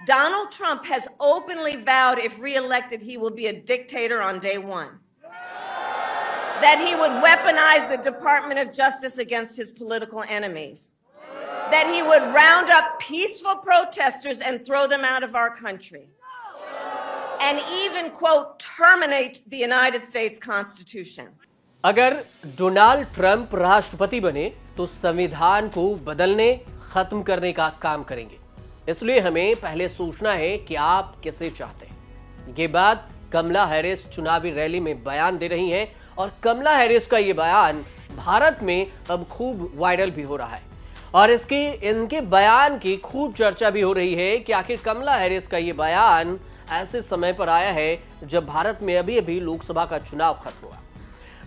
Donald Trump has openly vowed, if reelected, he will be a dictator on day one. That he would weaponize the Department of Justice against his political enemies. That he would round up peaceful protesters and throw them out of our country. And even, quote, terminate the United States Constitution. अगर Donald Trump राष्ट्रपति बने तो संविधान को बदलने, खत्म करने का काम करेंगे। इसलिए हमें पहले सोचना है कि आप किसे चाहते हैं। ये बात कमला हैरिस चुनावी रैली में बयान दे रही हैं और कमला हैरिस का ये बयान भारत में अब खूब वायरल भी हो रहा है और इनके बयान की खूब चर्चा भी हो रही है कि आखिर कमला हैरिस का ये बयान ऐसे समय पर आया है जब भारत में अभी लोकसभा का चुनाव खत्म हुआ।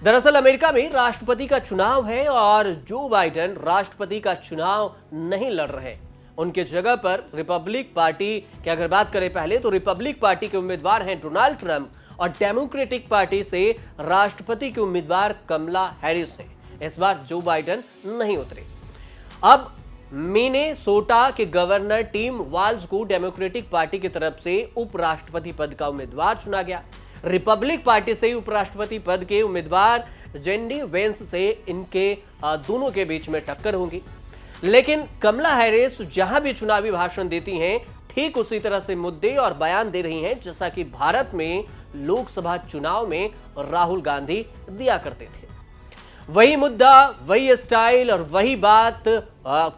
दरअसल अमेरिका में राष्ट्रपति का चुनाव है और जो बाइडेन राष्ट्रपति का चुनाव नहीं लड़ रहे। उनके जगह पर रिपब्लिक पार्टी की अगर बात करें पहले तो रिपब्लिक पार्टी के उम्मीदवार हैं डोनाल्ड ट्रंप और डेमोक्रेटिक पार्टी से राष्ट्रपति के उम्मीदवार कमला हैरिस है। इस बार जो बाइडेन नहीं उतरे। अब मिनेसोटा के गवर्नर टिम वाल्ज को डेमोक्रेटिक पार्टी की तरफ से उपराष्ट्रपति पद का उम्मीदवार चुना गया। रिपब्लिक पार्टी से उपराष्ट्रपति पद के उम्मीदवार जेडी वेंस से इनके दोनों के बीच में टक्कर होगी। लेकिन कमला हैरिस जहां भी चुनावी भाषण देती हैं ठीक उसी तरह से मुद्दे और बयान दे रही हैं जैसा कि भारत में लोकसभा चुनाव में राहुल गांधी दिया करते थे। वही मुद्दा, वही स्टाइल और वही बात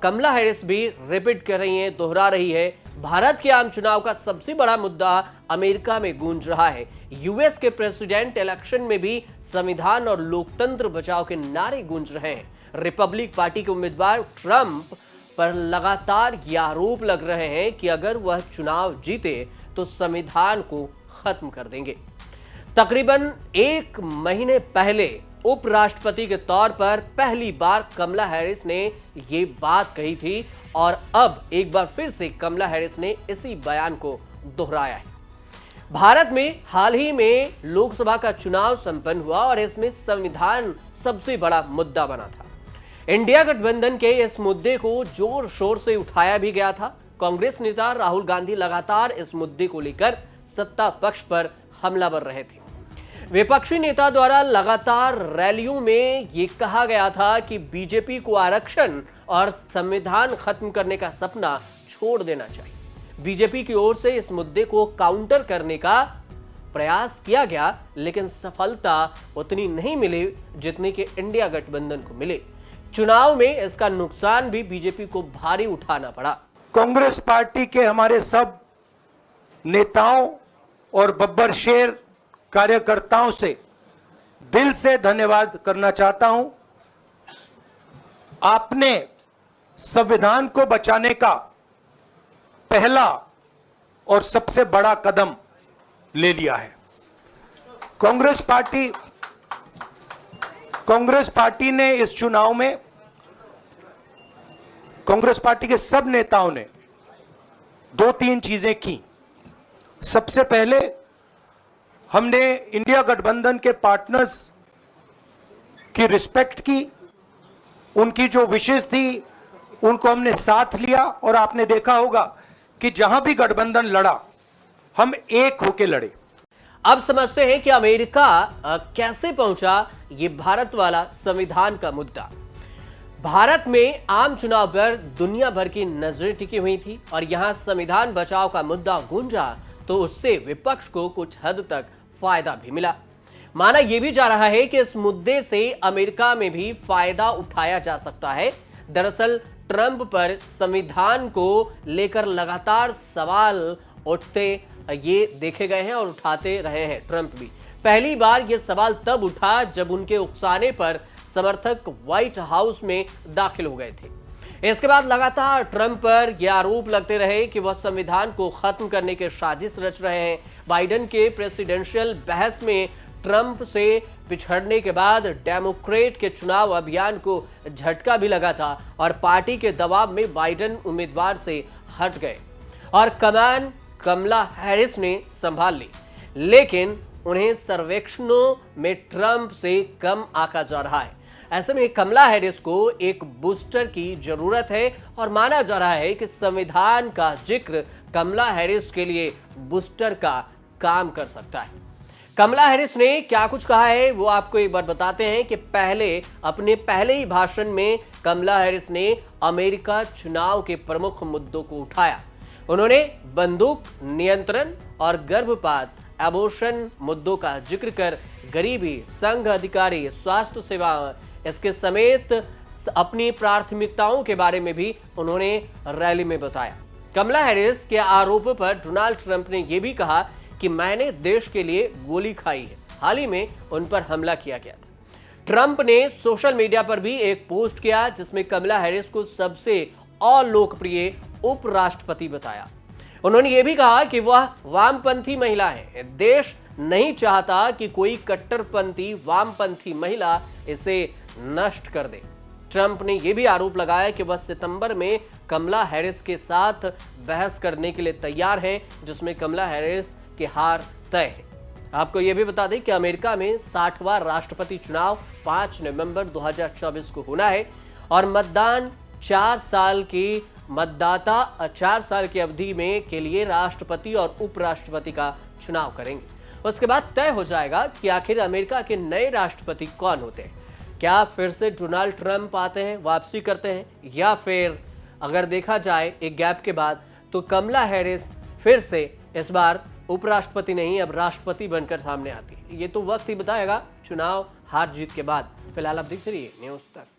कमला हैरिस भी रिपीट कर रही हैं, दोहरा रही है। भारत के आम चुनाव का सबसे बड़ा मुद्दा अमेरिका में गूंज रहा है। यूएस के प्रेसिडेंट इलेक्शन में भी संविधान और लोकतंत्र बचाओ के नारे गूंज रहे हैं। रिपब्लिक पार्टी के उम्मीदवार ट्रंप पर लगातार ये आरोप लग रहे हैं कि अगर वह चुनाव जीते तो संविधान को खत्म कर देंगे। तकरीबन एक महीने पहले उपराष्ट्रपति के तौर पर पहली बार कमला हैरिस ने ये बात कही थी और अब एक बार फिर से कमला हैरिस ने इसी बयान को दोहराया है। भारत में हाल ही में लोकसभा का चुनाव संपन्न हुआ और इसमें संविधान सबसे बड़ा मुद्दा बना था। इंडिया गठबंधन के इस मुद्दे को जोर शोर से उठाया भी गया था। कांग्रेस नेता राहुल गांधी लगातार इस मुद्दे को लेकर सत्ता पक्ष पर हमलावर रहे थे। विपक्षी नेता द्वारा लगातार रैलियों में यह कहा गया था कि बीजेपी को आरक्षण और संविधान खत्म करने का सपना छोड़ देना चाहिए। बीजेपी की ओर से इस मुद्दे को काउंटर करने का प्रयास किया गया, लेकिन सफलता उतनी नहीं मिली जितनी कि इंडिया गठबंधन को मिले। चुनाव में इसका नुकसान भी बीजेपी को भारी उठाना पड़ा। कांग्रेस पार्टी के हमारे सब नेताओं और बब्बर शेर कार्यकर्ताओं से दिल से धन्यवाद करना चाहता हूं। आपने संविधान को बचाने का पहला और सबसे बड़ा कदम ले लिया है। कांग्रेस पार्टी ने इस चुनाव में कांग्रेस पार्टी के सब नेताओं ने 2-3 चीजें की। सबसे पहले हमने इंडिया गठबंधन के पार्टनर्स की रिस्पेक्ट की, उनकी जो विशेष थी उनको हमने साथ लिया और आपने देखा होगा कि जहां भी गठबंधन लड़ा हम एक होकर लड़े। अब समझते हैं कि अमेरिका कैसे पहुंचा ये भारत वाला संविधान का मुद्दा। भारत में आम चुनाव पर दुनिया भर की नजरें टिकी हुई थी और यहां संविधान बचाओ का मुद्दा गूंजा तो उससे विपक्ष को कुछ हद तक फायदा भी मिला। माना यह भी जा रहा है कि इस मुद्दे से अमेरिका में भी फायदा उठाया जा सकता है। दरअसल ट्रंप पर संविधान को लेकर लगातार सवाल उठते ये देखे गए हैं और उठाते रहे हैं ट्रंप भी। पहली बार यह सवाल तब उठा जब उनके उकसाने पर समर्थक व्हाइट हाउस में दाखिल हो गए थे। इसके बाद लगातार ट्रंप पर यह आरोप लगते रहे कि वह संविधान को खत्म करने के साजिश रच रहे हैं। बाइडेन के प्रेसिडेंशियल बहस में ट्रंप से पिछड़ने के बाद डेमोक्रेट के चुनाव अभियान को झटका भी लगा था और पार्टी के दबाव में बाइडेन उम्मीदवार से हट गए और कमान कमला हैरिस ने संभाल ली। लेकिन उन्हें सर्वेक्षणों में ट्रंप से कम आंका जा रहा है। ऐसे में कमला हैरिस को एक बूस्टर की जरूरत है और माना जा रहा है कि संविधान का जिक्र कमला हैरिस के लिए बूस्टर का काम कर सकता है। कमला हैरिस ने क्या कुछ कहा है वो आपको एक बार बताते हैं कि अपने पहले ही भाषण में कमला हैरिस ने अमेरिका चुनाव के प्रमुख मुद्दों को उठाया। उन्होंने बंदूक नियंत्रण और गर्भपात, एबॉर्शन मुद्दों का जिक्र कर गरीबी, संघ अधिकारी, स्वास्थ्य सेवा, इसके समेत अपनी प्राथमिकताओं के बारे में भी उन्होंने रैली में बताया। कमला हैरिस के आरोप पर डोनाल्ड ट्रंप ने यह भी कहा कि मैंने देश के लिए गोली खाई है। हाल ही में उन पर हमला किया गया था। ट्रंप ने सोशल मीडिया पर भी एक पोस्ट किया जिसमें कमला हैरिस को सबसे अलोकप्रिय उपराष्ट्रपति बताया। उन्होंने यह भी कहा कि वह वामपंथी महिला है। देश नहीं चाहता कि कोई कट्टरपंथी वामपंथी महिला इसे नष्ट कर दे। ट्रंप ने यह भी आरोप लगाया कि वह सितंबर में कमला हैरिस के साथ बहस करने के लिए तैयार हैं, जिसमें कमला हैरिस की हार तय है। आपको यह भी बता दें कि अमेरिका में 60वां राष्ट्रपति चुनाव 5 नवंबर 2024 को होना है और मतदान 4 साल की अवधि में के लिए राष्ट्रपति और उपराष्ट्रपति का चुनाव करेंगे। उसके बाद तय हो जाएगा कि आखिर अमेरिका के नए राष्ट्रपति कौन होते हैं। क्या फिर से डोनाल्ड ट्रंप आते हैं, वापसी करते हैं, या फिर अगर देखा जाए एक गैप के बाद तो कमला हैरिस फिर से इस बार उपराष्ट्रपति नहीं अब राष्ट्रपति बनकर सामने आती है। ये तो वक्त ही बताएगा चुनाव हार जीत के बाद। फिलहाल आप देखते रहिए न्यूज़ तक।